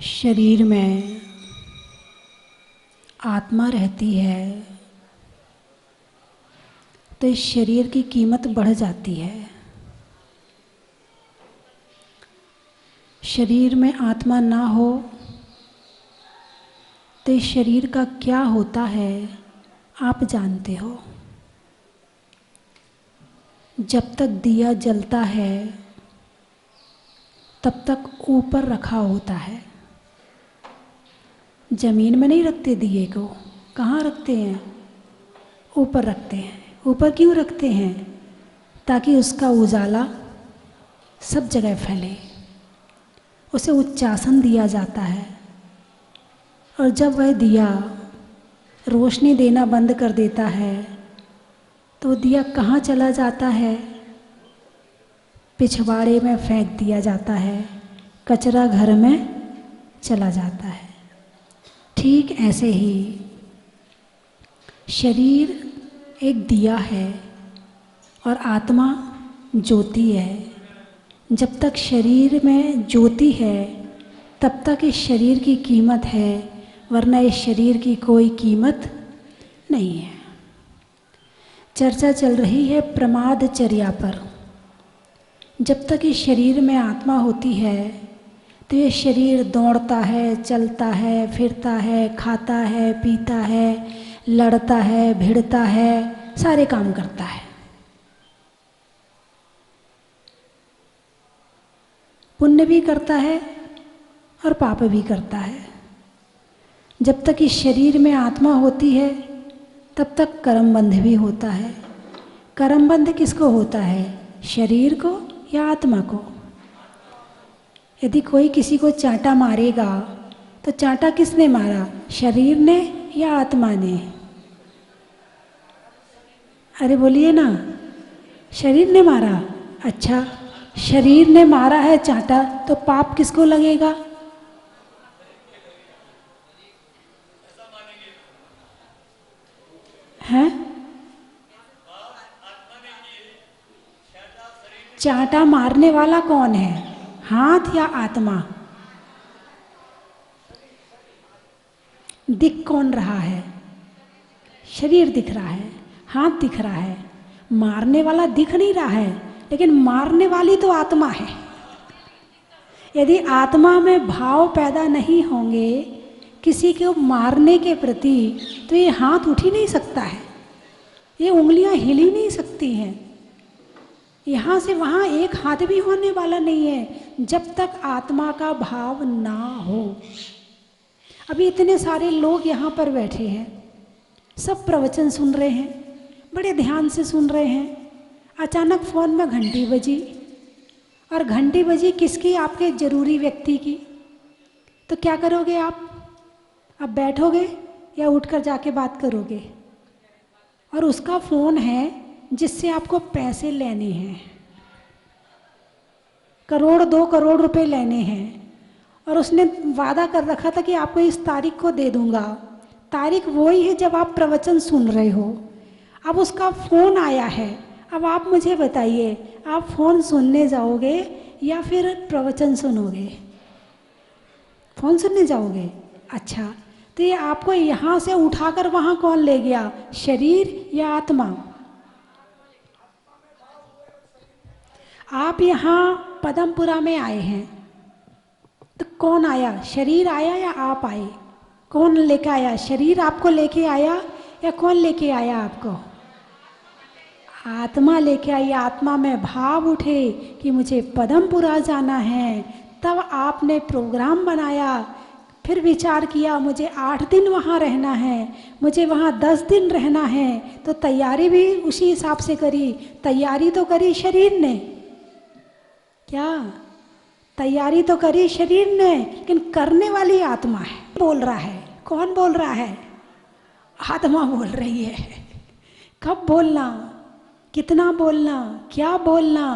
शरीर में आत्मा रहती है तो इस शरीर की कीमत बढ़ जाती है। शरीर में आत्मा ना हो तो इस शरीर का क्या होता है आप जानते हो। जब तक दिया जलता है तब तक ऊपर रखा होता है। जमीन में नहीं रखते दिए को, कहाँ रखते हैं? ऊपर रखते हैं। ऊपर क्यों रखते हैं? ताकि उसका उजाला सब जगह फैले, उसे उच्चासन दिया जाता है। और जब वह दिया रोशनी देना बंद कर देता है तो दिया कहाँ चला जाता है? पिछवाड़े में फेंक दिया जाता है, कचरा घर में चला जाता है। ठीक ऐसे ही शरीर एक दिया है और आत्मा ज्योति है। जब तक शरीर में ज्योति है तब तक इस शरीर की कीमत है, वरना इस शरीर की कोई कीमत नहीं है। चर्चा चल रही है प्रमादचर्या पर। जब तक इस शरीर में आत्मा होती है तो ये शरीर दौड़ता है, चलता है, फिरता है, खाता है, पीता है, लड़ता है, भिड़ता है, सारे काम करता है। पुण्य भी करता है और पाप भी करता है। जब तक इस शरीर में आत्मा होती है तब तक कर्मबंध भी होता है। कर्मबंध किसको होता है? शरीर को या आत्मा को? यदि कोई किसी को चांटा मारेगा तो चांटा किसने मारा? शरीर ने या आत्मा ने? अरे बोलिए ना, शरीर ने मारा। अच्छा, शरीर ने मारा है चांटा तो पाप किसको लगेगा? हैं? चांटा मारने वाला कौन है? हाथ या आत्मा? दिख कौन रहा है? शरीर दिख रहा है, हाथ दिख रहा है। मारने वाला दिख नहीं रहा है, लेकिन मारने वाली तो आत्मा है। यदि आत्मा में भाव पैदा नहीं होंगे किसी को मारने के प्रति तो ये हाथ उठ ही नहीं सकता है, ये उंगलियां हिल ही नहीं सकती हैं, यहाँ से वहाँ एक हाथ भी होने वाला नहीं है जब तक आत्मा का भाव ना हो। अभी इतने सारे लोग यहाँ पर बैठे हैं, सब प्रवचन सुन रहे हैं, बड़े ध्यान से सुन रहे हैं। अचानक फ़ोन में घंटी बजी, और घंटी बजी किसकी? आपके ज़रूरी व्यक्ति की। तो क्या करोगे आप? अब बैठोगे या उठकर जाके बात करोगे? और उसका फ़ोन है जिससे आपको पैसे लेने हैं, करोड़ 2 करोड़ रुपए लेने हैं, और उसने वादा कर रखा था कि आपको इस तारीख को दे दूंगा। तारीख वही है जब आप प्रवचन सुन रहे हो। अब उसका फ़ोन आया है। अब आप मुझे बताइए, आप फ़ोन सुनने जाओगे या फिर प्रवचन सुनोगे? फ़ोन सुनने जाओगे। अच्छा, तो ये आपको यहाँ से उठाकर वहाँ कौन ले गया? शरीर या आत्मा? आप यहाँ पदमपुरा में आए हैं तो कौन आया? शरीर आया या आप आए? कौन लेके आया? शरीर आपको लेके आया या कौन लेके आया आपको? आत्मा लेके आई। आत्मा में भाव उठे कि मुझे पदमपुरा जाना है, तब आपने प्रोग्राम बनाया, फिर विचार किया मुझे 8 दिन वहाँ रहना है, मुझे वहाँ 10 दिन रहना है, तो तैयारी भी उसी हिसाब से करी। तैयारी तो करी शरीर ने, क्या? तैयारी तो करी शरीर ने, लेकिन करने वाली आत्मा है। बोल रहा है, कौन बोल रहा है? आत्मा बोल रही है। कब बोलना, कितना बोलना, क्या बोलना,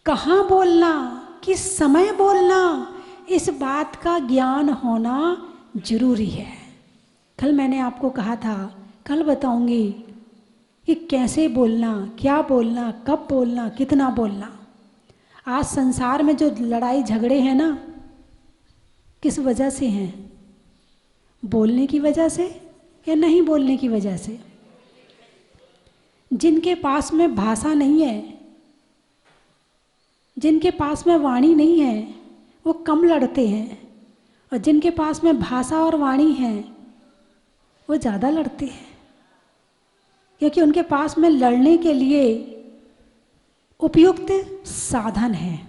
कहाँ बोलना, किस समय बोलना, इस बात का ज्ञान होना जरूरी है। कल मैंने आपको कहा था, कल बताऊंगी, कि कैसे बोलना, क्या बोलना, कब बोलना, कितना बोलना। आज संसार में जो लड़ाई झगड़े हैं ना, किस वजह से हैं? बोलने की वजह से या नहीं बोलने की वजह से? जिनके पास में भाषा नहीं है, जिनके पास में वाणी नहीं है, वो कम लड़ते हैं, और जिनके पास में भाषा और वाणी है वो ज़्यादा लड़ते हैं, क्योंकि उनके पास में लड़ने के लिए उपयुक्त साधन है।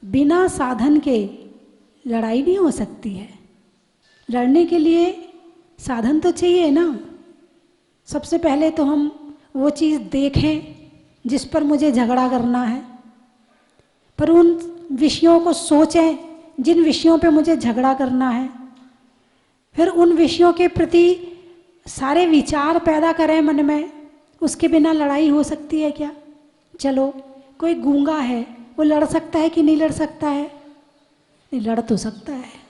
बिना साधन के लड़ाई नहीं हो सकती है। लड़ने के लिए साधन तो चाहिए ना। सबसे पहले तो हम वो चीज़ देखें जिस पर मुझे झगड़ा करना है, पर उन विषयों को सोचें जिन विषयों पे मुझे झगड़ा करना है, फिर उन विषयों के प्रति सारे विचार पैदा करें मन में। उसके बिना लड़ाई हो सकती है क्या? चलो, कोई गूंगा है, वो लड़ सकता है कि नहीं लड़ सकता है? नहीं, लड़ तो सकता है।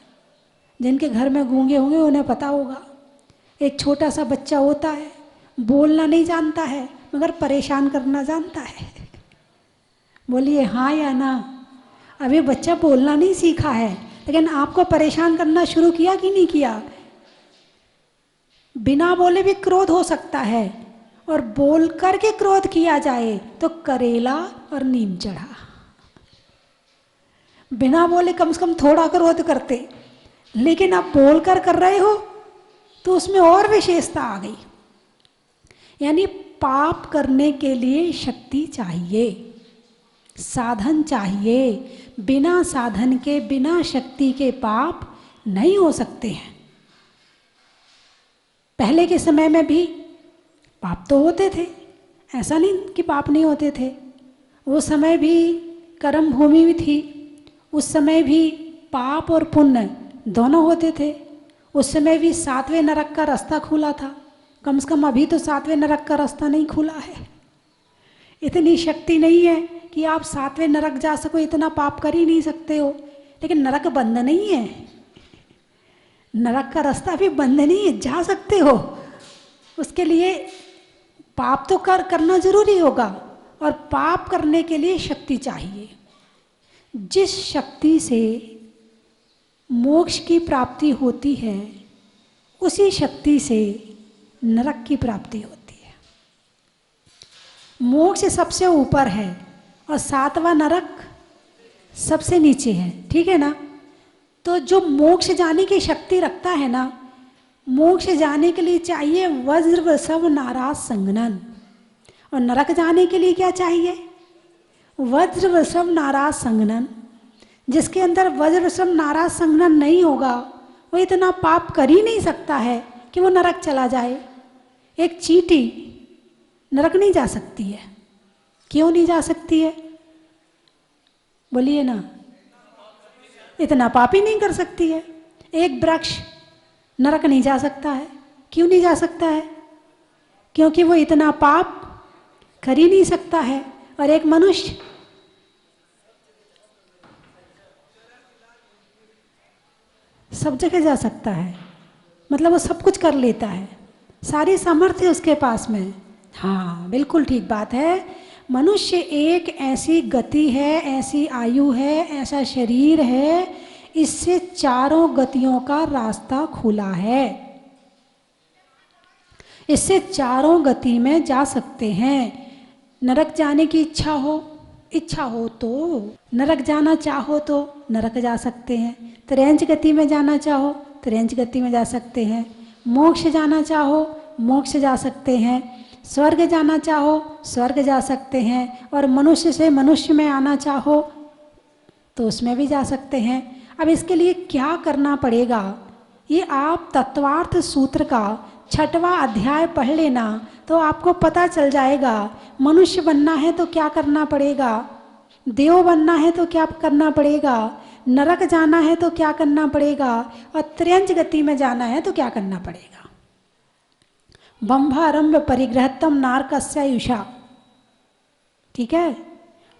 जिनके घर में गूंगे होंगे उन्हें पता होगा। एक छोटा सा बच्चा होता है, बोलना नहीं जानता है मगर परेशान करना जानता है। बोलिए हाँ या ना? अभी बच्चा बोलना नहीं सीखा है, लेकिन आपको परेशान करना शुरू किया कि नहीं किया? बिना बोले भी क्रोध हो सकता है, और बोल करके क्रोध किया जाए तो करेला और नीम चढ़ा। बिना बोले कम से कम थोड़ा क्रोध करते, लेकिन आप बोलकर कर रहे हो तो उसमें और विशेषता आ गई। यानी पाप करने के लिए शक्ति चाहिए, साधन चाहिए। बिना साधन के, बिना शक्ति के पाप नहीं हो सकते हैं। पहले के समय में भी पाप तो होते थे, ऐसा नहीं कि पाप नहीं होते थे। वो समय भी कर्म भूमि भी थी, उस समय भी पाप और पुण्य दोनों होते थे। उस समय भी 7वें नरक का रास्ता खुला था। कम से कम अभी तो 7वें नरक का रास्ता नहीं खुला है। इतनी शक्ति नहीं है कि आप 7वें नरक जा सको, इतना पाप कर ही नहीं सकते हो। लेकिन नरक बंद नहीं है, नरक का रास्ता भी बंद नहीं है, जा सकते हो। उसके लिए पाप तो करना जरूरी होगा, और पाप करने के लिए शक्ति चाहिए। जिस शक्ति से मोक्ष की प्राप्ति होती है, उसी शक्ति से नरक की प्राप्ति होती है। मोक्ष सबसे ऊपर है और 7वां नरक सबसे नीचे है, ठीक है ना? तो जो मोक्ष जाने की शक्ति रखता है ना, मोक्ष जाने के लिए चाहिए वज्र वृषभ नाराज संघनन, और नरक जाने के लिए क्या चाहिए? वज्र वृषभ नाराज संघनन। जिसके अंदर वज्र वृषभ नाराज संघनन नहीं होगा, वो इतना पाप कर ही नहीं सकता है कि वो नरक चला जाए। एक चींटी नरक नहीं जा सकती है। क्यों नहीं जा सकती है? बोलिए ना। इतना पाप ही नहीं कर सकती है। एक वृक्ष नरक नहीं जा सकता है। क्यों नहीं जा सकता है? क्योंकि वो इतना पाप कर ही नहीं सकता है। और एक मनुष्य सब जगह जा सकता है, मतलब वो सब कुछ कर लेता है, सारी सामर्थ्य उसके पास में। हाँ, बिल्कुल ठीक बात है। मनुष्य एक ऐसी गति है, ऐसी आयु है, ऐसा शरीर है, इससे चारों गतियों का रास्ता खुला है। इससे चारों गति में जा सकते हैं। नरक जाने की इच्छा हो तो नरक जाना चाहो तो नरक जा सकते हैं। त्रेंच गति में जाना चाहो त्रेंच गति में जा सकते हैं। मोक्ष जाना चाहो मोक्ष जा सकते हैं। स्वर्ग जाना चाहो स्वर्ग जा सकते हैं। और मनुष्य से मनुष्य में आना चाहो तो उसमें भी जा सकते हैं। अब इसके लिए क्या करना पड़ेगा, ये आप तत्वार्थ सूत्र का 6वां अध्याय पढ़ लेना तो आपको पता चल जाएगा। मनुष्य बनना है तो क्या करना पड़ेगा, देव बनना है तो क्या करना पड़ेगा, नरक जाना है तो क्या करना पड़ेगा, और त्र्यंच गति में जाना है तो क्या करना पड़ेगा। बंभारंभ परिग्रहतम नारकस्यायुषा, ठीक है।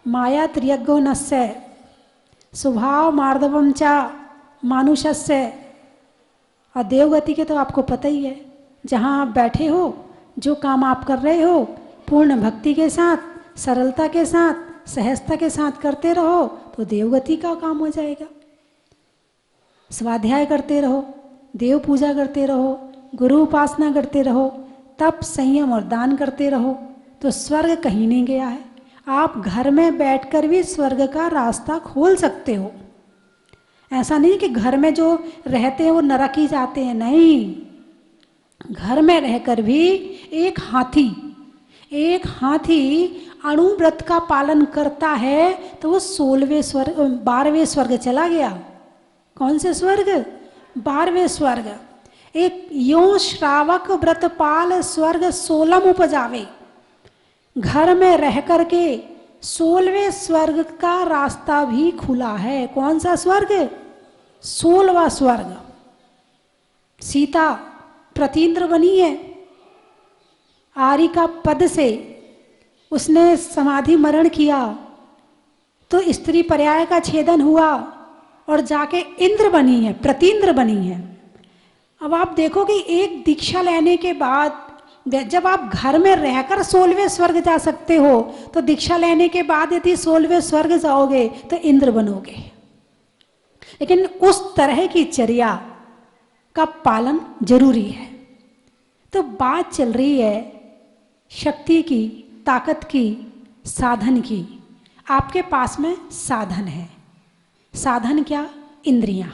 माया त्रियज्ञो नस्य स्वभाव मार्दवम चा मानुषस्य। और देवगति के तो आपको पता ही है, जहाँ आप बैठे हो जो काम आप कर रहे हो पूर्ण भक्ति के साथ, सरलता के साथ, सहजता के साथ करते रहो तो देवगति का काम हो जाएगा। स्वाध्याय करते रहो, देव पूजा करते रहो, गुरु उपासना करते रहो, तप संयम और दान करते रहो तो स्वर्ग कहीं नहीं गया है। आप घर में बैठकर भी स्वर्ग का रास्ता खोल सकते हो। ऐसा नहीं कि घर में जो रहते हैं वो नरक ही जाते हैं, नहीं। घर में रहकर भी एक हाथी अणुव्रत का पालन करता है तो वो 12वें स्वर्ग चला गया। कौन से स्वर्ग? 12वें स्वर्ग। एक यो श्रावक व्रत पाल स्वर्ग 16 उपजावे। घर में रह करके 16वें स्वर्ग का रास्ता भी खुला है। कौन सा स्वर्ग? 16वां स्वर्ग। सीता प्रतीन्द्र बनी है, आरी का पद से उसने समाधि मरण किया तो स्त्री पर्याय का छेदन हुआ और जाके इंद्र बनी है, प्रतीन्द्र बनी है। अब आप देखो कि एक दीक्षा लेने के बाद जब आप घर में रहकर 16वें स्वर्ग जा सकते हो तो दीक्षा लेने के बाद यदि 16वें स्वर्ग जाओगे तो इंद्र बनोगे। लेकिन उस तरह की चर्या का पालन जरूरी है। तो बात चल रही है शक्ति की, ताकत की, साधन की। आपके पास में साधन है। साधन क्या? इंद्रियां,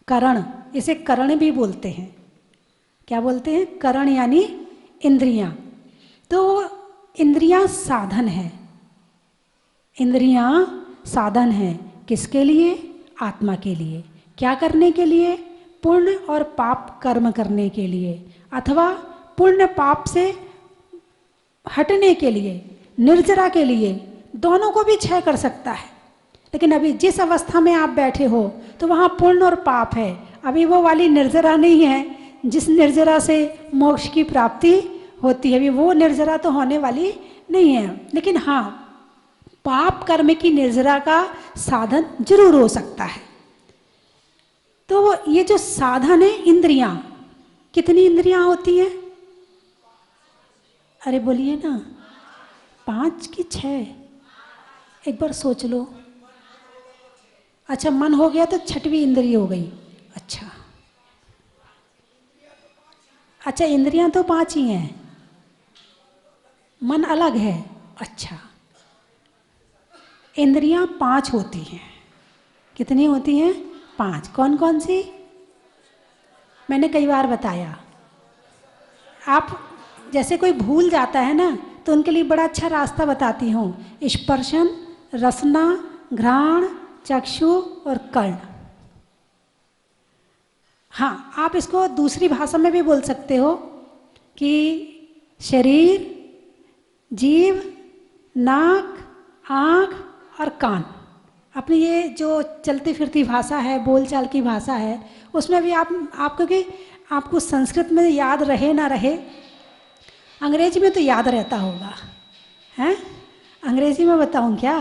करण। इसे करण भी बोलते हैं। क्या बोलते हैं? करण यानी इंद्रियां। तो इंद्रियां साधन है। इंद्रियां साधन है किसके लिए? आत्मा के लिए। क्या करने के लिए? पुण्य और पाप कर्म करने के लिए, अथवा पुण्य पाप से हटने के लिए, निर्जरा के लिए। दोनों को भी क्षय कर सकता है। लेकिन अभी जिस अवस्था में आप बैठे हो तो वहाँ पुण्य और पाप है। अभी वो वाली निर्जरा नहीं है जिस निर्जरा से मोक्ष की प्राप्ति होती है। अभी वो निर्जरा तो होने वाली नहीं है। लेकिन हाँ, पाप कर्म की निर्जरा का साधन जरूर हो सकता है। तो ये जो साधन है इंद्रियां, कितनी इंद्रियां होती हैं? अरे बोलिए ना, 5 की 6? एक बार सोच लो। अच्छा, मन हो गया तो 6वीं इंद्रिय हो गई। अच्छा, इंद्रियां तो 5 ही हैं, मन अलग है। अच्छा, इंद्रियां 5 होती हैं। कितनी होती हैं? 5। कौन कौन सी? मैंने कई बार बताया। आप जैसे कोई भूल जाता है ना तो उनके लिए बड़ा अच्छा रास्ता बताती हूँ। स्पर्शन, रसना, घ्राण, चक्षु और कर्ण। हाँ, आप इसको दूसरी भाषा में भी बोल सकते हो कि शरीर, जीव, नाक, आँख और कान। अपनी ये जो चलती फिरती भाषा है, बोलचाल की भाषा है, उसमें भी आपको कि आपको संस्कृत में याद रहे ना रहे, अंग्रेजी में तो याद रहता होगा। हैं? अंग्रेजी में बताऊं क्या?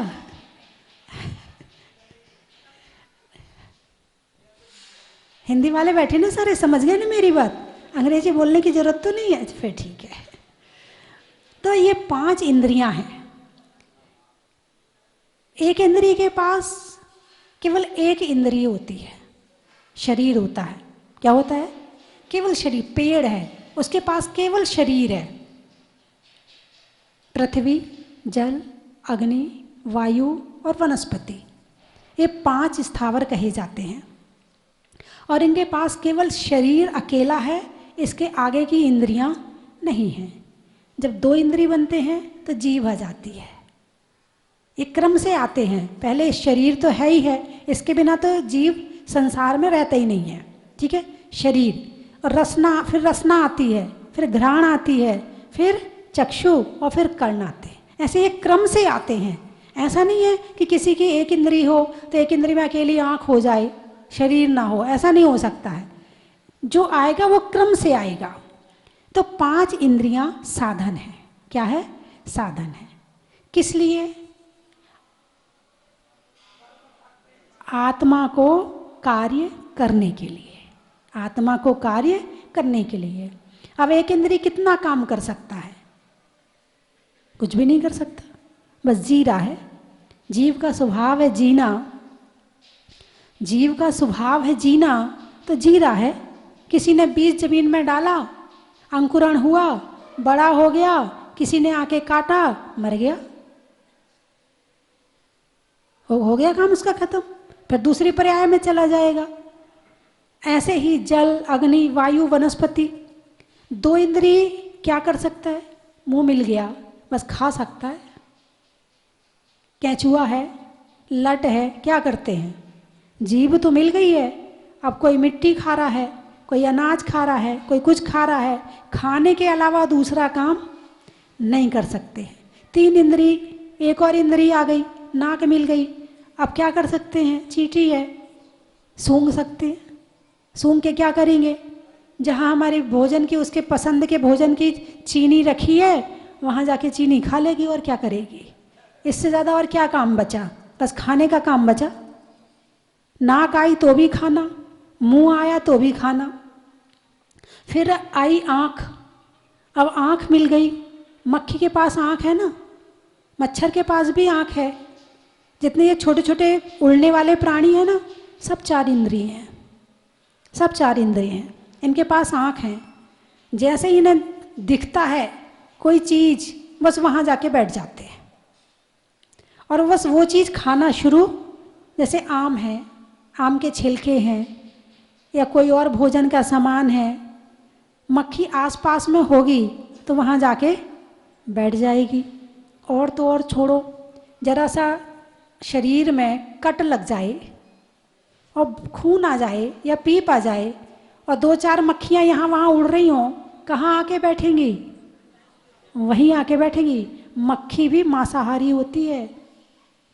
हिंदी वाले बैठे ना सारे, समझ गए ना मेरी बात? अंग्रेजी बोलने की जरूरत तो नहीं है? फिर ठीक है। तो ये 5 इंद्रियां हैं। एक इंद्रिय के पास केवल एक इंद्रिय होती है, शरीर होता है। क्या होता है? केवल शरीर। पेड़ है, उसके पास केवल शरीर है। पृथ्वी, जल, अग्नि, वायु और वनस्पति, ये 5 स्थावर कहे जाते हैं। और इनके पास केवल शरीर अकेला है, इसके आगे की इंद्रियां नहीं हैं। जब 2 इंद्रिय बनते हैं तो जीभ आ जाती है। ये क्रम से आते हैं। पहले शरीर तो है ही है, इसके बिना तो जीव संसार में रहता ही नहीं है। ठीक है? शरीर और रसना, फिर रसना आती है, फिर घ्राण आती है, फिर चक्षु और फिर कर्ण आते हैं। ऐसे एक क्रम से आते हैं। ऐसा नहीं है कि किसी की एक इंद्रिय हो तो एक इंद्रिय में अकेली आँख हो जाए, शरीर ना हो। ऐसा नहीं हो सकता है। जो आएगा वो क्रम से आएगा। तो 5 इंद्रियां साधन है। क्या है? साधन है। किस लिए? आत्मा को कार्य करने के लिए। आत्मा को कार्य करने के लिए। अब एक इंद्री कितना काम कर सकता है? कुछ भी नहीं कर सकता, बस जी रहा है। जीव का स्वभाव है जीना, जीव का स्वभाव है जीना, तो जी रहा है। किसी ने बीज जमीन में डाला, अंकुरण हुआ, बड़ा हो गया, किसी ने आके काटा, मर गया, हो गया काम उसका खत्म, फिर दूसरी पर्याय में चला जाएगा। ऐसे ही जल, अग्नि, वायु, वनस्पति, 2 इंद्रिय क्या कर सकता है? मुंह मिल गया बस खा सकता है। केंचुआ है, लट है, क्या करते हैं? जीभ तो मिल गई है, अब कोई मिट्टी खा रहा है, कोई अनाज खा रहा है, कोई कुछ खा रहा है, खाने के अलावा दूसरा काम नहीं कर सकते। 3 इंद्रिय, एक और इंद्रिय आ गई, नाक मिल गई, अब क्या कर सकते हैं? चींटी है, सूंघ सकते हैं। सूंघ के क्या करेंगे? जहाँ हमारे भोजन की, उसके पसंद के भोजन की चीनी रखी है, वहाँ जाके चीनी खा लेगी और क्या करेगी? इससे ज़्यादा और क्या काम बचा? बस खाने का काम बचा। नाक आई तो भी खाना, मुंह आया तो भी खाना। फिर आई आँख, अब आँख मिल गई। मक्खी के पास आँख है ना, मच्छर के पास भी आँख है। जितने ये छोटे छोटे उड़ने वाले प्राणी हैं ना, सब 4 इंद्रिय हैं, सब 4 इंद्रिय हैं, इनके पास आँख है। जैसे ही इन्हें दिखता है कोई चीज़, बस वहाँ जाके बैठ जाते हैं और बस वो चीज़ खाना शुरू। जैसे आम है, आम के छिलके हैं या कोई और भोजन का सामान है, मक्खी आसपास में होगी तो वहाँ जाके बैठ जाएगी। और तो और छोड़ो, जरा सा शरीर में कट लग जाए और खून आ जाए या पीप आ जाए और 2-4 मक्खियाँ यहाँ वहाँ उड़ रही हों, कहाँ आके बैठेंगी? वहीं आके बैठेंगी। मक्खी भी मांसाहारी होती है,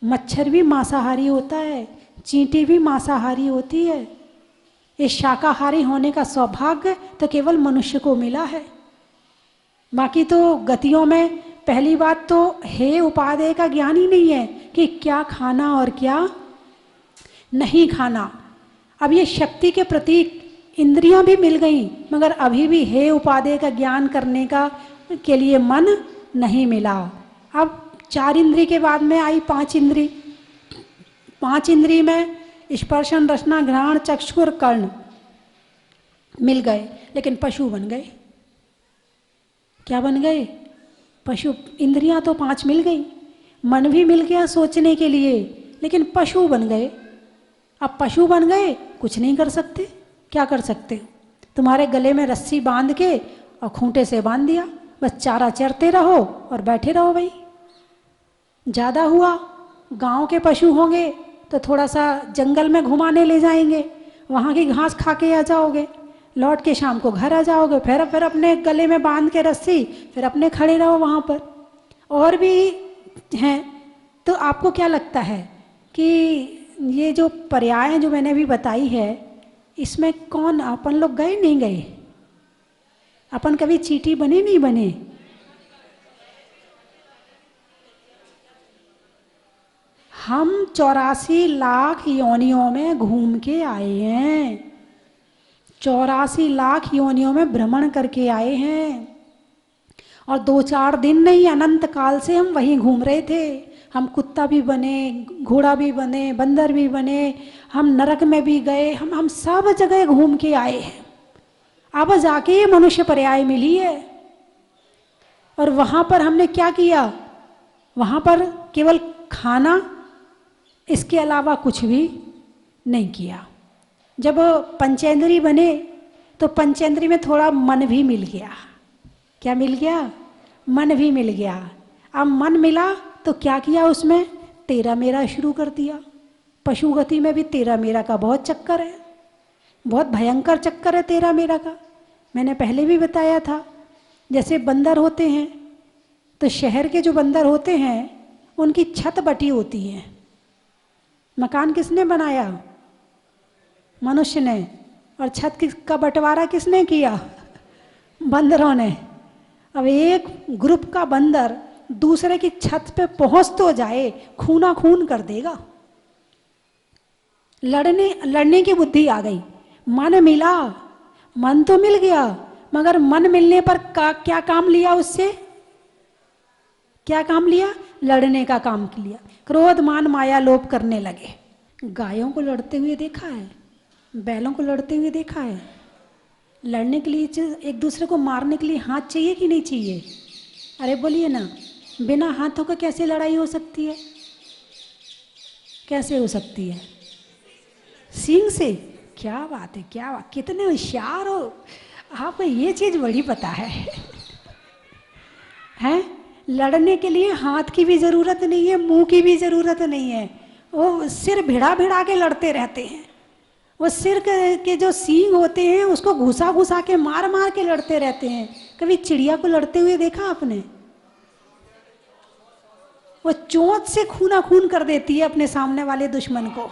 मच्छर भी मांसाहारी होता है, चींटी भी मांसाहारी होती है। इस शाकाहारी होने का सौभाग्य तो केवल मनुष्य को मिला है। बाकी तो गतियों में पहली बात तो हे उपादेय का ज्ञान ही नहीं है कि क्या खाना और क्या नहीं खाना। अब ये शक्ति के प्रतीक इंद्रियां भी मिल गई, मगर अभी भी हे उपादेय का ज्ञान करने का के लिए मन नहीं मिला। अब 4 इंद्रिय के बाद में आई 5 इंद्रिय। 5 इंद्रिय में स्पर्शन, रसना, घ्राण, चक्षु और कर्ण मिल गए, लेकिन पशु बन गए। क्या बन गए? पशु। इंद्रियां तो 5 मिल गई, मन भी मिल गया सोचने के लिए, लेकिन पशु बन गए। अब पशु बन गए, कुछ नहीं कर सकते। क्या कर सकते? तुम्हारे गले में रस्सी बांध के और खूंटे से बांध दिया, बस चारा चरते रहो और बैठे रहो भाई। ज़्यादा हुआ, गांव के पशु होंगे तो थोड़ा सा जंगल में घुमाने ले जाएंगे, वहाँ की घास खा के आ जाओगे, लौट के शाम को घर आ जाओगे, फिर अपने गले में बांध के रस्सी, फिर अपने खड़े रहो वहाँ पर। और भी हैं। तो आपको क्या लगता है कि ये जो पर्याय जो मैंने अभी बताई है, इसमें कौन अपन लोग गए नहीं गए? अपन कभी चींटी बने नहीं बने? हम 84 लाख योनियों में घूम के आए हैं, 84 लाख योनियों में भ्रमण करके आए हैं, और 2-4 दिन नहीं, अनंत काल से हम वहीं घूम रहे थे। हम कुत्ता भी बने, घोड़ा भी बने, बंदर भी बने, हम नरक में भी गए, हम सब जगह घूम के आए हैं। अब जाके ये मनुष्य पर्याय मिली है। और वहाँ पर हमने क्या किया? वहाँ पर केवल खाना, इसके अलावा कुछ भी नहीं किया। जब पंचेंद्री बने तो पंचेंद्री में थोड़ा मन भी मिल गया। क्या मिल गया? मन भी मिल गया। अब मन मिला तो क्या किया? उसमें तेरा मेरा शुरू कर दिया। पशु गति में भी तेरा मेरा का बहुत चक्कर है, बहुत भयंकर चक्कर है तेरा मेरा का। मैंने पहले भी बताया था, जैसे बंदर होते हैं तो शहर के जो बंदर होते हैं उनकी छत बटी होती है। मकान किसने बनाया? मनुष्य ने। और छत का बंटवारा किसने किया? बंदरों ने। अब एक ग्रुप का बंदर दूसरे की छत पे पहुंच तो जाए, खूना खून कर देगा। लड़ने की बुद्धि आ गई, मन मिला, मन तो मिल गया, मगर मन मिलने पर क्या काम लिया उससे? क्या काम लिया? लड़ने का काम लिया। क्रोध मान माया लोभ करने लगे। गायों को लड़ते हुए देखा है, बैलों को लड़ते हुए देखा है। लड़ने के लिए एक दूसरे को मारने के लिए हाथ चाहिए कि नहीं चाहिए? अरे बोलिए ना, बिना हाथों का कैसे लड़ाई हो सकती है? कैसे हो सकती है? सींग से। क्या बात है, क्या बात, कितने होशियार हो आपको, ये चीज बड़ी पता है। हैं? लड़ने के लिए हाथ की भी जरूरत नहीं है, मुंह की भी जरूरत नहीं है। वो सिर भिड़ा भिड़ा के लड़ते रहते हैं। वो सिर के जो सींग होते हैं उसको घुसा घुसा के मार मार के लड़ते रहते हैं। कभी चिड़िया को लड़ते हुए देखा आपने? वो चोंच से खूना खून कर देती है अपने सामने वाले दुश्मन को।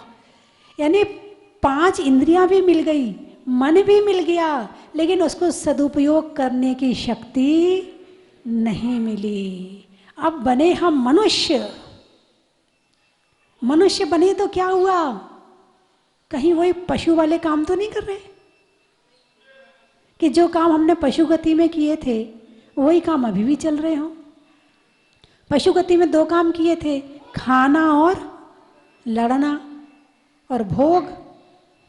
यानी 5 इंद्रियां भी मिल गई, मन भी मिल गया, लेकिन उसको सदुपयोग करने की शक्ति नहीं मिली। अब बने हम मनुष्य। मनुष्य बने तो क्या हुआ? कहीं वही पशु वाले काम तो नहीं कर रहे कि जो काम हमने पशु गति में किए थे वही काम अभी भी चल रहे हो? पशु गति में 2 काम किए थे, खाना और लड़ना और भोग।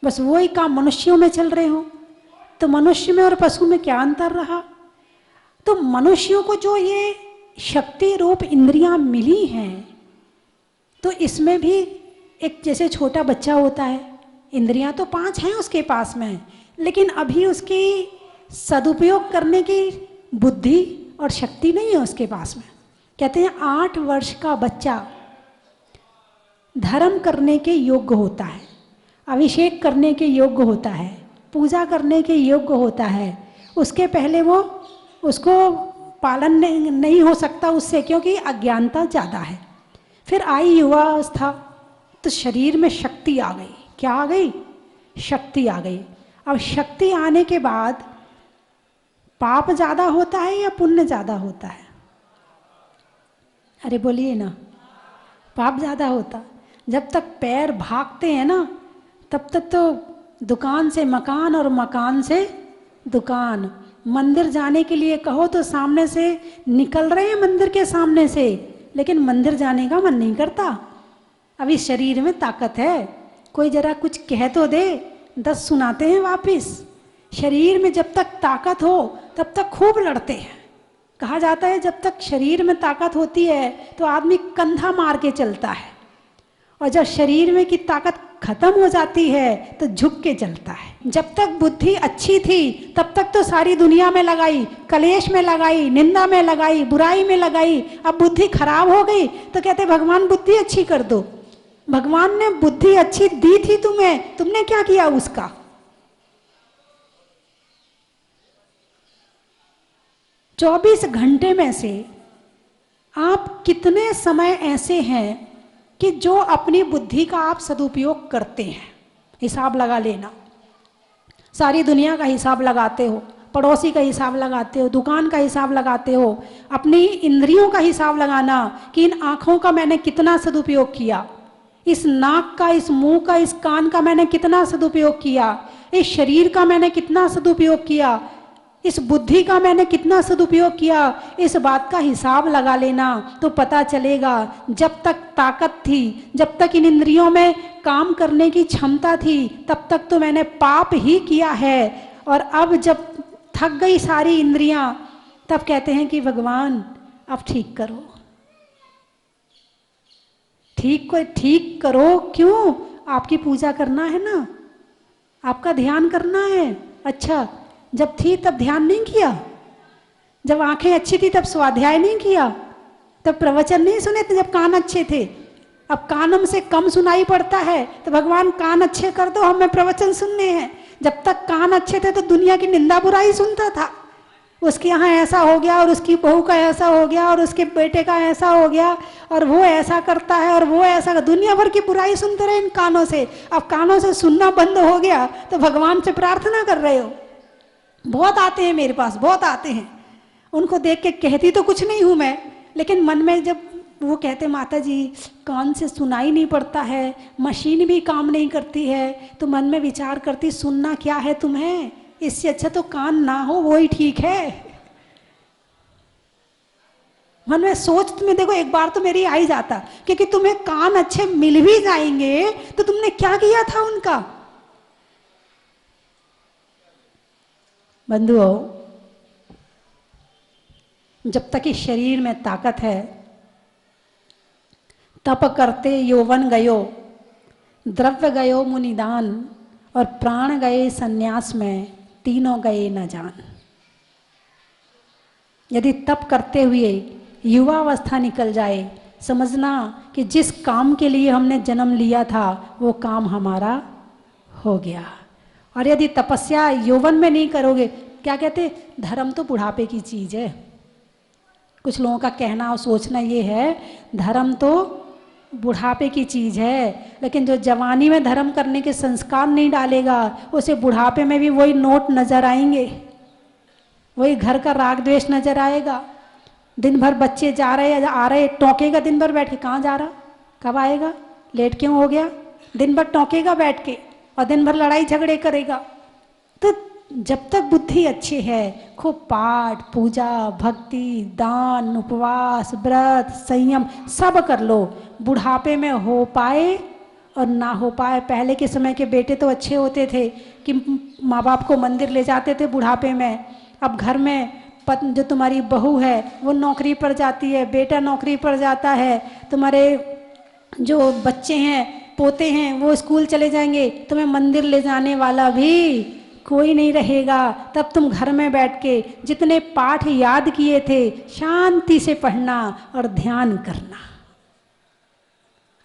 बस वही काम मनुष्यों में चल रहे हो। तो मनुष्य में और पशु में क्या अंतर रहा? तो मनुष्यों को जो ये शक्ति रूप इंद्रियां मिली हैं, तो इसमें भी एक जैसे छोटा बच्चा होता है, इंद्रियां तो 5 हैं उसके पास में, लेकिन अभी उसकी सदुपयोग करने की बुद्धि और शक्ति नहीं है उसके पास में। कहते हैं 8 वर्ष का बच्चा धर्म करने के योग्य होता है, अभिषेक करने के योग्य होता है, पूजा करने के योग्य होता है। उसके पहले वो उसको पालन नहीं हो सकता उससे, क्योंकि अज्ञानता ज़्यादा है। फिर आई युवावस्था, तो शरीर में शक्ति आ गई। क्या आ गई? शक्ति आ गई। अब शक्ति आने के बाद पाप ज़्यादा होता है या पुण्य ज़्यादा होता है? अरे बोलिए ना, पाप ज़्यादा होता। जब तक पैर भागते हैं ना, तब तक तो दुकान से मकान और मकान से दुकान। मंदिर जाने के लिए कहो तो सामने से निकल रहे हैं मंदिर के सामने से, लेकिन मंदिर जाने का मन नहीं करता। अभी शरीर में ताकत है, कोई जरा कुछ कह तो दे, 10 सुनाते हैं वापिस। शरीर में जब तक ताकत हो तब तक खूब लड़ते हैं। कहा जाता है जब तक शरीर में ताकत होती है तो आदमी कंधा मार के चलता है, और जब शरीर में की ताकत खत्म हो जाती है तो झुक के चलता है। जब तक बुद्धि अच्छी थी तब तक तो सारी दुनिया में लगाई, कलेश में लगाई, निंदा में लगाई, बुराई में लगाई। अब बुद्धि खराब हो गई तो कहते भगवान बुद्धि अच्छी कर दो। भगवान ने बुद्धि अच्छी दी थी तुम्हें, तुमने क्या किया उसका? चौबीस घंटे में से आप कितने समय ऐसे हैं कि जो अपनी बुद्धि का आप सदुपयोग करते हैं? हिसाब लगा लेना। सारी दुनिया का हिसाब लगाते हो, पड़ोसी का हिसाब लगाते हो, दुकान का हिसाब लगाते हो, अपनी इंद्रियों का हिसाब लगाना कि इन आँखों का मैंने कितना सदुपयोग किया, इस नाक का, इस मुंह का, इस कान का मैंने कितना सदुपयोग किया, इस शरीर का मैंने कितना सदुपयोग किया, इस बुद्धि का मैंने कितना सदुपयोग किया। इस बात का हिसाब लगा लेना तो पता चलेगा जब तक ताकत थी, जब तक इन इंद्रियों में काम करने की क्षमता थी, तब तक तो मैंने पाप ही किया है। और अब जब थक गई सारी इंद्रियां, तब कहते हैं कि भगवान अब ठीक करो, ठीक करो। क्यों? आपकी पूजा करना है ना, आपका ध्यान करना है। अच्छा, जब थी तब ध्यान नहीं किया? जब आंखें अच्छी थी तब स्वाध्याय नहीं किया? तब प्रवचन नहीं सुने थे जब कान अच्छे थे? अब कान हमसे कम सुनाई पड़ता है तो भगवान कान अच्छे कर दो, हमें प्रवचन सुनने हैं। जब तक कान अच्छे थे तो दुनिया की निंदा बुराई सुनता था, उसके यहाँ ऐसा हो गया और उसकी बहू का ऐसा हो गया और उसके बेटे का ऐसा हो गया और वो ऐसा करता है और वो ऐसा, दुनिया भर की बुराई सुनते रहे इन कानों से। अब कानों से सुनना बंद हो गया तो भगवान से प्रार्थना कर रहे हो। बहुत आते हैं मेरे पास, बहुत आते हैं, उनको देख के कहती तो कुछ नहीं हूँ मैं, लेकिन मन में जब वो कहते माता जी कान से सुनाई नहीं पड़ता है, मशीन भी काम नहीं करती है, तो मन में विचार करती सुनना क्या है तुम्हें, इससे अच्छा तो कान ना हो वो ही ठीक है। मन में सोच में देखो, एक बार तो मेरी आ ही जाता, क्योंकि तुम्हें कान अच्छे मिल भी जाएंगे तो तुमने क्या किया था उनका। बंधुओं, जब तक इस शरीर में ताकत है, तप करते यौवन गयो, द्रव्य गयो मुनिदान, और प्राण गए सन्यास में, तीनों गए न जान। यदि तप करते हुए युवावस्था निकल जाए, समझना कि जिस काम के लिए हमने जन्म लिया था वो काम हमारा हो गया। और यदि तपस्या यौवन में नहीं करोगे, क्या कहते, धर्म तो बुढ़ापे की चीज़ है। कुछ लोगों का कहना और सोचना ये है, धर्म तो बुढ़ापे की चीज़ है, लेकिन जो जवानी में धर्म करने के संस्कार नहीं डालेगा, उसे बुढ़ापे में भी वही नोट नजर आएंगे, वही घर का राग द्वेष नजर आएगा। दिन भर बच्चे जा रहे आ रहे, टोकेगा दिन भर बैठ के, कहाँ जा रहा, कब आएगा, लेट क्यों हो गया, दिन भर टोकेगा बैठ के और दिन भर लड़ाई झगड़े करेगा। तो जब तक बुद्धि अच्छी है, खूब पाठ पूजा भक्ति दान उपवास व्रत संयम सब कर लो, बुढ़ापे में हो पाए और ना हो पाए। पहले के समय के बेटे तो अच्छे होते थे कि माँ बाप को मंदिर ले जाते थे बुढ़ापे में। अब घर में जो तुम्हारी बहू है वो नौकरी पर जाती है, बेटा नौकरी पर जाता है, तुम्हारे जो बच्चे हैं पोते हैं वो स्कूल चले जाएंगे, तुम्हें मंदिर ले जाने वाला भी कोई नहीं रहेगा। तब तुम घर में बैठ के जितने पाठ याद किए थे शांति से पढ़ना और ध्यान करना।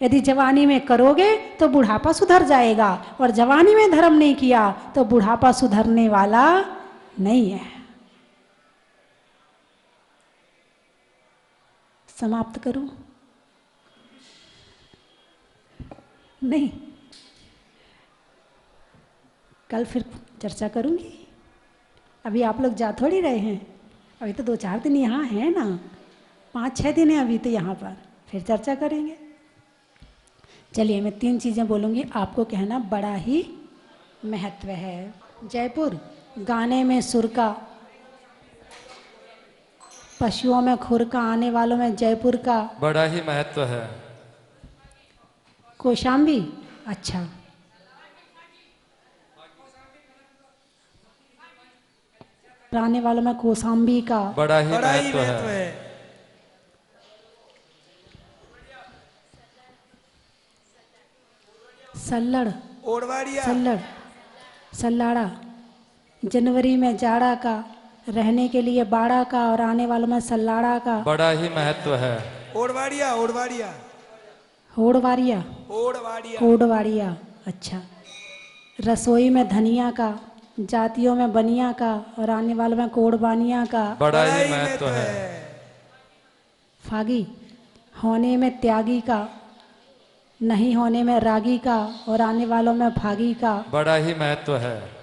यदि जवानी में करोगे तो बुढ़ापा सुधर जाएगा, और जवानी में धर्म नहीं किया तो बुढ़ापा सुधरने वाला नहीं है। समाप्त करूं? नहीं, कल फिर चर्चा करूंगी। अभी आप लोग जा थोड़ी रहे हैं, अभी तो 2-4 दिन यहाँ हैं ना, 5-6 दिन है अभी तो यहाँ पर, फिर चर्चा करेंगे। चलिए मैं 3 चीज़ें बोलूँगी, आपको कहना बड़ा ही महत्व है। जयपुर गाने में सुर का, पशुओं में खुर का, आने वालों में जयपुर का बड़ा ही महत्व है। कौशाम्बी, अच्छा, आने वालों में कौशाम्बी का बड़ा ही महत्व है। सल्लड़, ओड़वाड़िया, सल्लड़, सल्लाड़ा, जनवरी में जाड़ा का, रहने के लिए बाड़ा का, और आने वालों में सल्लाड़ा का बड़ा ही महत्व है। ओड़वाड़िया, ओड़वाड़िया, होड़वाड़िया, ओड़वाड़िया, ओड़वाड़िया, अच्छा, रसोई में धनिया का, जातियों में बनिया का, और आने वालों में कोड़बानिया का बड़ा ही महत्व है। फागी, होने में त्यागी का, नहीं होने में रागी का, और आने वालों में भागी का बड़ा ही महत्व है।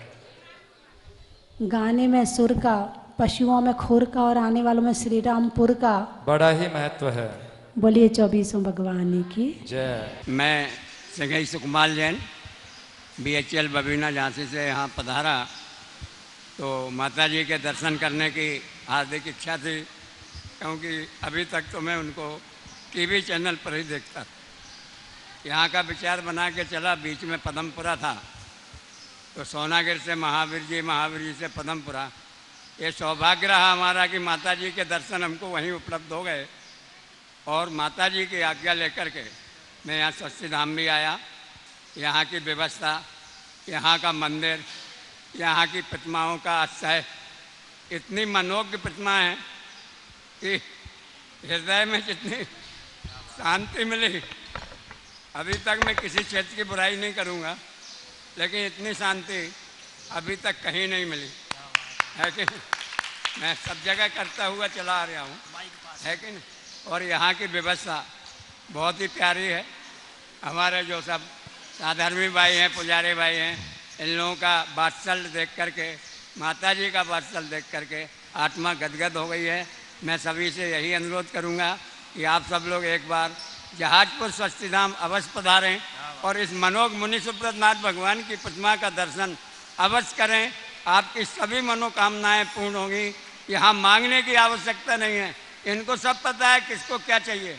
गाने में सुर का, पशुओं में खुर का, और आने वालों में श्री रामपुर का बड़ा ही महत्व है। बोलिए 24 भगवान की जय। मैं संगई सुकुमार जैन BHL बबीना झांसी से यहाँ पधारा तो माता जी के दर्शन करने की हार्दिक इच्छा थी, क्योंकि अभी तक तो मैं उनको TV चैनल पर ही देखता था। यहाँ का विचार बना के चला, बीच में पदमपुरा था तो सोनागिर से महावीर जी से पदमपुरा, ये सौभाग्य रहा हमारा कि माता जी के दर्शन हमको वहीं उपलब्ध हो गए। और माता जी की आज्ञा लेकर के मैं यहाँ स्वस्ति धाम भी आया। यहाँ की व्यवस्था, यहाँ का मंदिर, यहाँ की प्रतिमाओं का आश्रय, इतनी मनोज्ञ प्रतिमा है कि हृदय में जितनी शांति मिली, अभी तक मैं किसी क्षेत्र की बुराई नहीं करूँगा, लेकिन इतनी शांति अभी तक कहीं नहीं मिली है कि मैं सब जगह करता हुआ चला आ रहा हूँ, है कि नहीं। और यहाँ की व्यवस्था बहुत ही प्यारी है। हमारे जो सब साधर्मी भाई हैं, पुजारी भाई हैं, इन लोगों का वात्सल्य देख करके, माता जी का वात्सल्य देख करके आत्मा गदगद हो गई है। मैं सभी से यही अनुरोध करूँगा कि आप सब लोग एक बार जहाजपुर स्वस्ति धाम अवश्य पधारें और इस मनोज मुनि सुब्रत नाथ भगवान की प्रतिमा का दर्शन अवश्य करें। आपकी सभी मनोकामनाएं पूर्ण होंगी। यहाँ मांगने की आवश्यकता नहीं है, इनको सब पता है किसको क्या चाहिए।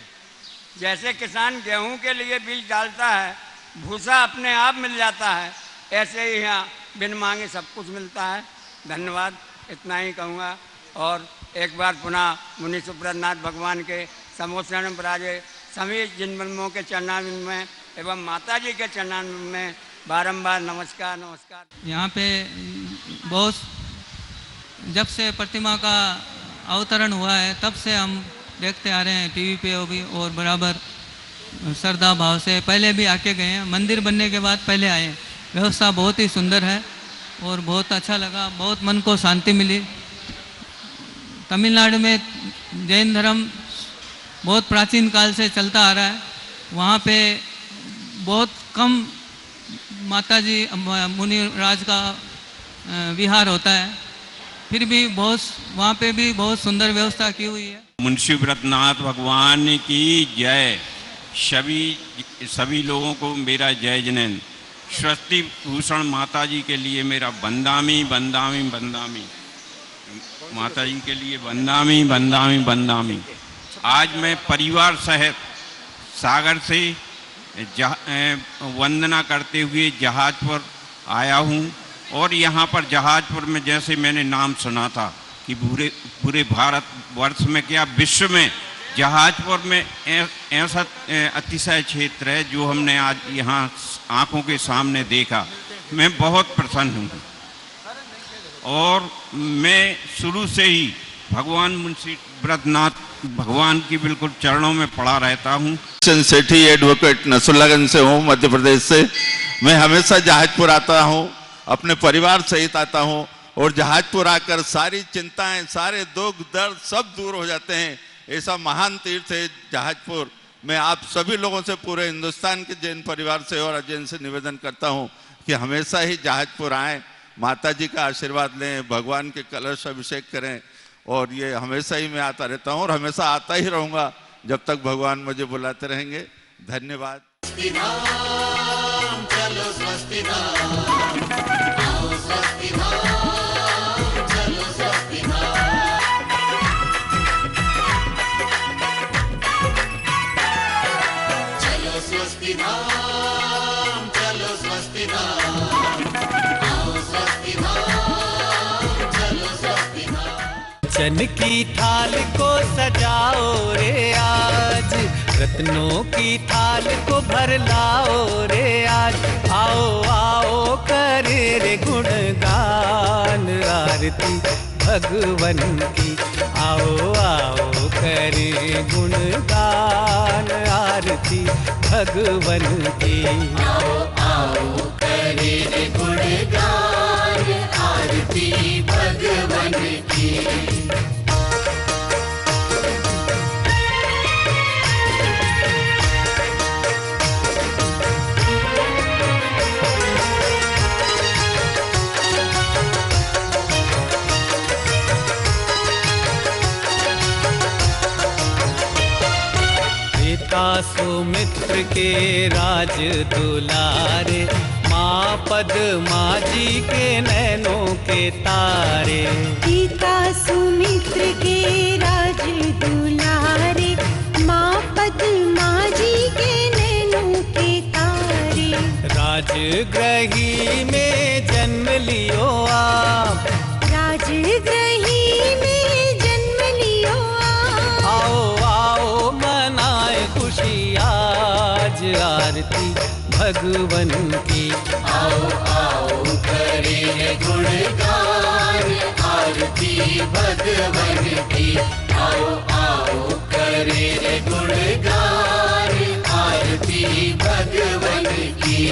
जैसे किसान गेहूं के लिए बीज डालता है, भूसा अपने आप मिल जाता है, ऐसे ही यहाँ बिन मांगे सब कुछ मिलता है। धन्यवाद, इतना ही कहूँगा। और एक बार पुनः मुनि सुब्रतनाथ भगवान के समोचरण पराजे सभी जिन ब्रह्मों के चरणारविंद में एवं माता जी के चरणारविंद में बारंबार नमस्कार नमस्कार। यहाँ पे बहुत जब से प्रतिमा का अवतरण हुआ है तब से हम देखते आ रहे हैं टीवी पे भी, और बराबर श्रद्धा भाव से पहले भी आके गए हैं। मंदिर बनने के बाद पहले आए। व्यवस्था बहुत ही सुंदर है और बहुत अच्छा लगा, बहुत मन को शांति मिली। तमिलनाडु में जैन धर्म बहुत प्राचीन काल से चलता आ रहा है। वहाँ पे बहुत कम माताजी मुनिराज का विहार होता है, फिर भी बहुत वहाँ पे भी बहुत सुंदर व्यवस्था की हुई है। मुंशी व्रतनाथ भगवान की जय। सभी लोगों को मेरा जय जनेन। स्वस्ति भूषण माता जी के लिए मेरा बंदामी बंदामी बंदामी। माता जी के लिए बंदामी बंदामी बंदामी। आज मैं परिवार सहित सागर से वंदना करते हुए जहाजपुर आया हूँ। और यहाँ पर जहाजपुर में जैसे मैंने नाम सुना था कि पूरे भारत वर्ष में क्या विश्व में जहाजपुर में ऐसा अतिशय क्षेत्र है जो हमने आज यहाँ आंखों के सामने देखा। मैं बहुत प्रसन्न हूँ और मैं शुरू से ही भगवान मुंशी व्रतनाथ भगवान की बिल्कुल चरणों में पड़ा रहता हूँ। सेठी एडवोकेट नसरुल्लागंज से हूँ, मध्य प्रदेश से। मैं हमेशा जहाजपुर आता हूँ, अपने परिवार सहित आता हूँ और जहाजपुर आकर सारी चिंताएं, सारे दुख दर्द सब दूर हो जाते हैं। ऐसा महान तीर्थ है जहाजपुर। मैं आप सभी लोगों से, पूरे हिंदुस्तान के जैन परिवार से और अजैन से निवेदन करता हूँ कि हमेशा ही जहाजपुर आएँ, माता जी का आशीर्वाद लें, भगवान के कलश अभिषेक करें। और ये हमेशा ही मैं आता रहता हूँ और हमेशा आता ही रहूँगा जब तक भगवान मुझे बुलाते रहेंगे। धन्यवाद। चन की थाल को सजाओ रे आज, रत्नों की थाल को भर लाओ रे आज। आओ आओ करे रे गुणगान आरती भगवन की। आओ आओ करे गुणगान आरती भगवन की। आओ आओ करे रे गुणगान आरती भगवन की। सुमित्र के राज दुलारे, माँ पद्मा जी के नैनों के तारे। पिता सुमित्र के राज दुलारे, माँ पद्मा जी के नैनों के तारे। राजगृही में जन्म लियो आप, राजगृही में जन्म लियो आप। आओ आओ मनाए खुशी आज आरती भगवन की। आओ आओ करे गुणगान आरती भगवन की। आओ आओ करे गुणगान आरती भगवन की।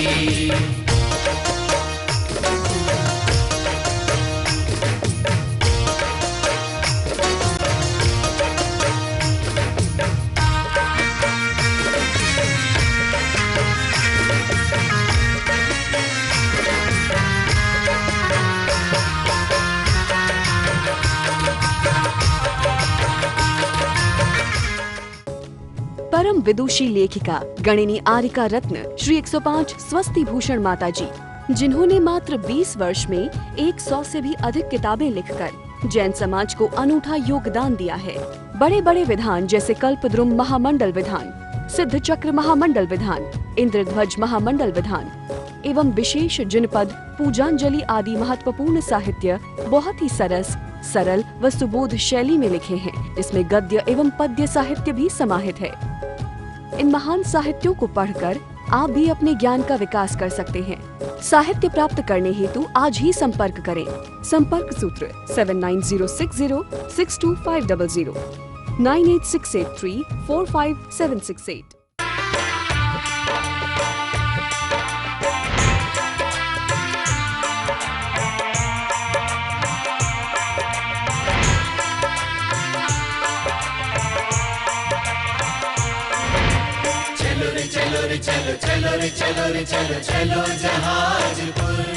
परम विदुषी लेखिका गणिनी आरिका रत्न श्री 105 स्वस्ति भूषण माता जी जिन्होंने मात्र 20 वर्ष में 100 से भी अधिक किताबें लिखकर जैन समाज को अनूठा योगदान दिया है। बड़े बड़े विधान जैसे कल्पद्रुम महामंडल विधान, सिद्ध चक्र महामंडल विधान, इंद्रध्वज महामंडल विधान एवं विशेष जिनपद, पूजांजलि आदि महत्वपूर्ण साहित्य बहुत ही सरल व सुबोध शैली में लिखे हैं, जिसमें गद्य एवं पद्य साहित्य भी समाहित है। इन महान साहित्यों को पढ़कर आप भी अपने ज्ञान का विकास कर सकते हैं। साहित्य प्राप्त करने हेतु आज ही संपर्क करें। संपर्क सूत्र 7906062500 9868345768। चलो रे चलो रे चलो चलो रे चलो रे चलो चलो जहाजपुर।